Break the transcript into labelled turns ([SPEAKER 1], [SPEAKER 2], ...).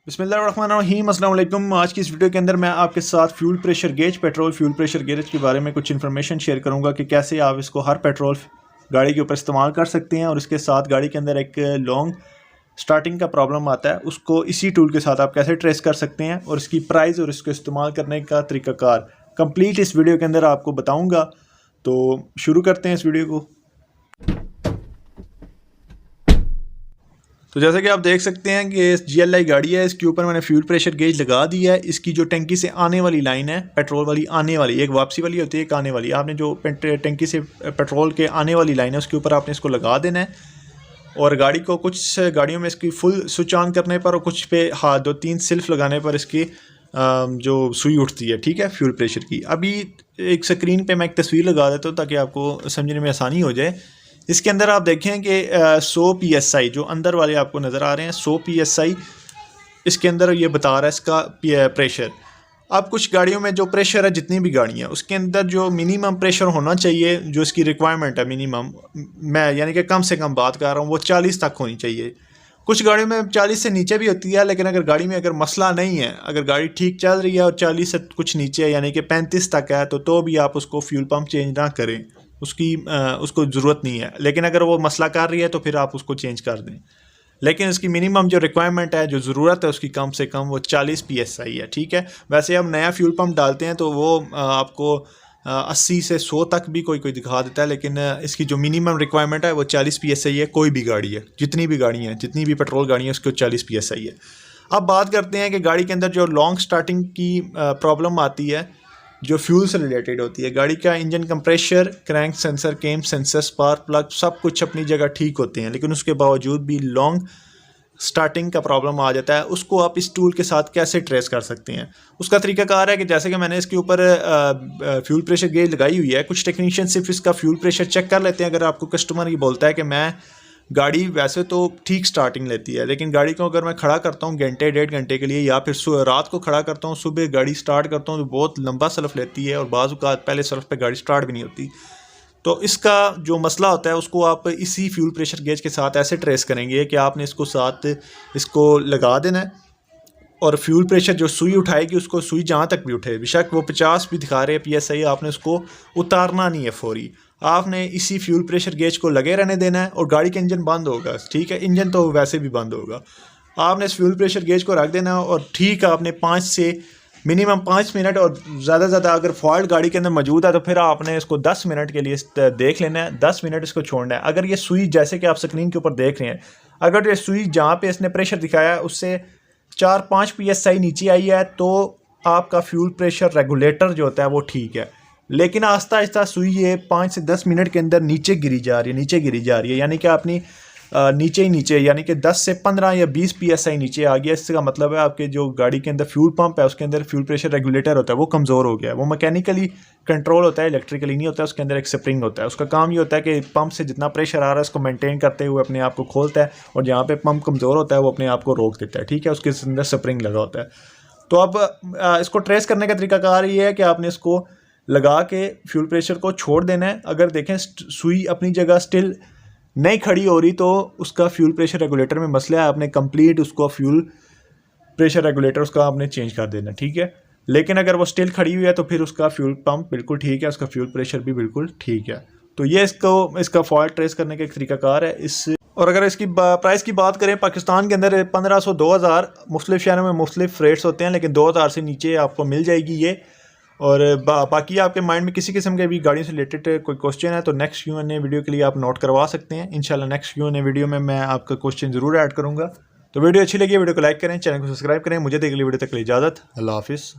[SPEAKER 1] बिस्मिल्लाहिर्रहमानिर्रहीम, अस्सलाम वालेकुम। आज की इस वीडियो के अंदर मैं आपके साथ fuel pressure gauge, petrol fuel pressure gauge के बारे में कुछ इन्फॉर्मेशन शेयर करूंगा कि कैसे आप इसको हर पेट्रोल गाड़ी के ऊपर इस्तेमाल कर सकते हैं। और इसके साथ गाड़ी के अंदर एक लॉन्ग स्टार्टिंग का प्रॉब्लम आता है, उसको इसी टूल के साथ आप कैसे ट्रेस कर सकते हैं और इसकी प्राइस और इसको इस्तेमाल करने का तरीक़ाकार कंप्लीट इस वीडियो के अंदर आपको बताऊँगा। तो शुरू करते हैं इस वीडियो को। तो जैसे कि आप देख सकते हैं कि GLI गाड़ी है, इसके ऊपर मैंने फ्यूल प्रेशर गेज लगा दिया है। इसकी जो टंकी से आने वाली लाइन है, पेट्रोल वाली आने वाली, एक वापसी वाली होती है, एक आने वाली। आपने जो टंकी से पेट्रोल के आने वाली लाइन है उसके ऊपर आपने इसको लगा देना है। और गाड़ी को कुछ गाड़ियों में इसकी फुल स्विच ऑन करने पर और कुछ पे हाथ 2-3 सिल्फ लगाने पर इसकी जो सुई उठती है, ठीक है, फ्यूल प्रेशर की। अभी एक स्क्रीन पे मैं एक तस्वीर लगा देता हूँ ताकि आपको समझने में आसानी हो जाए। इसके अंदर आप देखें कि 100 PSI जो अंदर वाले आपको नज़र आ रहे हैं, 100 PSI इसके अंदर ये बता रहा है इसका प्रेशर। अब कुछ गाड़ियों में जो प्रेशर है, जितनी भी गाड़ी हैं उसके अंदर जो मिनिमम प्रेशर होना चाहिए, जो इसकी रिक्वायरमेंट है मिनिमम, मैं यानी कि कम से कम बात कर रहा हूँ, वो 40 तक होनी चाहिए। कुछ गाड़ियों में 40 से नीचे भी होती है, लेकिन अगर गाड़ी में अगर मसला नहीं है, अगर गाड़ी ठीक चल रही है और 40 से कुछ नीचे है यानी कि 35 तक है, तो भी आप उसको फ्यूल पम्प चेंज ना करें, उसको ज़रूरत नहीं है। लेकिन अगर वो मसला कर रही है तो फिर आप उसको चेंज कर दें। लेकिन इसकी मिनिमम जो रिक्वायरमेंट है, जो ज़रूरत है उसकी, कम से कम वो 40 PSI है, ठीक है। वैसे हम नया फ्यूल पम्प डालते हैं तो वो आपको 80 से 100 तक भी कोई दिखा देता है, लेकिन इसकी जो मिनिमम रिक्वायरमेंट है वो 40 PSI है। कोई भी गाड़ी है, जितनी भी गाड़ी हैं, जितनी भी पेट्रोल गाड़ी है, उसको 40 PSI है। अब बात करते हैं कि गाड़ी के अंदर जो लॉन्ग स्टार्टिंग की प्रॉब्लम आती है, जो फ्यूल से रिलेटेड होती है। गाड़ी का इंजन कंप्रेशर, क्रैंक सेंसर, केम सेंसर, स्पार्क प्लग, सब कुछ अपनी जगह ठीक होते हैं, लेकिन उसके बावजूद भी लॉन्ग स्टार्टिंग का प्रॉब्लम आ जाता है। उसको आप इस टूल के साथ कैसे ट्रेस कर सकते हैं, उसका तरीकाकार है कि जैसे कि मैंने इसके ऊपर फ्यूल प्रेशर गेज लगाई हुई है। कुछ टेक्नीशियन सिर्फ इसका फ्यूल प्रेशर चेक कर लेते हैं। अगर आपको कस्टमर ये बोलता है कि मैं गाड़ी वैसे तो ठीक स्टार्टिंग लेती है, लेकिन गाड़ी को अगर मैं खड़ा करता हूँ घंटे 1.5 घंटे के लिए, या फिर रात को खड़ा करता हूँ, सुबह गाड़ी स्टार्ट करता हूँ तो बहुत लंबा सल्फ लेती है और बाज़ औक़ात पहले सल्फ पे गाड़ी स्टार्ट भी नहीं होती। तो इसका जो मसला होता है उसको आप इसी फ्यूल प्रेशर गेज के साथ ऐसे ट्रेस करेंगे कि आपने इसको साथ इसको लगा देना है और फ्यूल प्रेशर जो सुई उठाएगी, उसको सुई जहाँ तक भी उठे, बेशक वो 50 भी दिखा रहे हैं PSI, आपने उसको उतारना नहीं है फौरी। आपने इसी फ्यूल प्रेशर गेज को लगे रहने देना है और गाड़ी का इंजन बंद होगा, ठीक है, इंजन तो वैसे भी बंद होगा। आपने इस फ्यूल प्रेशर गेज को रख देना है और ठीक आपने 5 से मिनिमम 5 मिनट, और ज़्यादा से ज़्यादा अगर फॉल्ट गाड़ी के अंदर मौजूद है तो फिर आपने इसको 10 मिनट के लिए देख लेना है। 10 मिनट इसको छोड़ना है। अगर ये सुई, जैसे कि आप स्क्रीन के ऊपर देख रहे हैं, अगर ये सुई जहाँ पे इसने प्रेशर दिखाया है उससे 4-5 PSI नीचे आई है तो आपका फ्यूल प्रेशर रेगुलेटर जो होता है वो ठीक है। लेकिन आहिस्ता आहिस्ता सुई ये 5 से 10 मिनट के अंदर नीचे गिरी जा रही है, यानी कि अपनी नीचे ही नीचे, यानी कि 10 से 15 या 20 PSI नीचे आ गया। इसका मतलब है आपके जो गाड़ी के अंदर फ्यूल पंप है उसके अंदर फ्यूल प्रेशर रेगुलेटर होता है वो कमज़ोर हो गया है। वो मैकेनिकली कंट्रोल होता है, इलेक्ट्रिकली नहीं होता है। उसके अंदर एक स्प्रिंग होता है, उसका काम ये होता है कि पंप से जितना प्रेशर आ रहा है उसको मेंटेन करते हुए अपने आप को खोलता है, और जहाँ पे पंप कमज़ोर होता है वो अपने आप को रोक देता है, ठीक है। उसके अंदर स्प्रिंग लगा होता है। तो अब इसको ट्रेस करने का तरीकाकार ये है कि आपने इसको लगा के फ्यूल प्रेशर को छोड़ देना है। अगर देखें सुई अपनी जगह स्टिल नहीं खड़ी हो रही तो उसका फ्यूल प्रेशर रेगुलेटर में मसला है। आपने कंप्लीट उसको फ्यूल प्रेशर रेगुलेटर उसका आपने चेंज कर देना, ठीक है। लेकिन अगर वो स्टिल खड़ी हुई है तो फिर उसका फ्यूल पंप बिल्कुल ठीक है, उसका फ्यूल प्रेशर भी बिल्कुल ठीक है। तो ये इसका फॉल्ट ट्रेस करने का एक तरीकाकार है। और अगर इसकी प्राइस की बात करें, पाकिस्तान के अंदर 1500-2000 मुख्तलिफ शहरों में मुख्तलिफ रेट्स होते हैं, लेकिन 2000 से नीचे आपको मिल जाएगी ये। और बाकी आपके माइंड में किसी किस्म के भी गाड़ी से रिलेटेड कोई क्वेश्चन है तो नेक्स्ट Q&A वीडियो के लिए आप नोट करवा सकते हैं। इंशाल्लाह नेक्स्ट Q&A वीडियो में मैं आपका क्वेश्चन ज़रूर ऐड करूँगा। तो वीडियो अच्छी लगी वीडियो को लाइक करें, चैनल को सब्सक्राइब करें। मुझे देख लीजिए वीडियो तक के लिए इजाज़त, अल्लाह हाफिज़।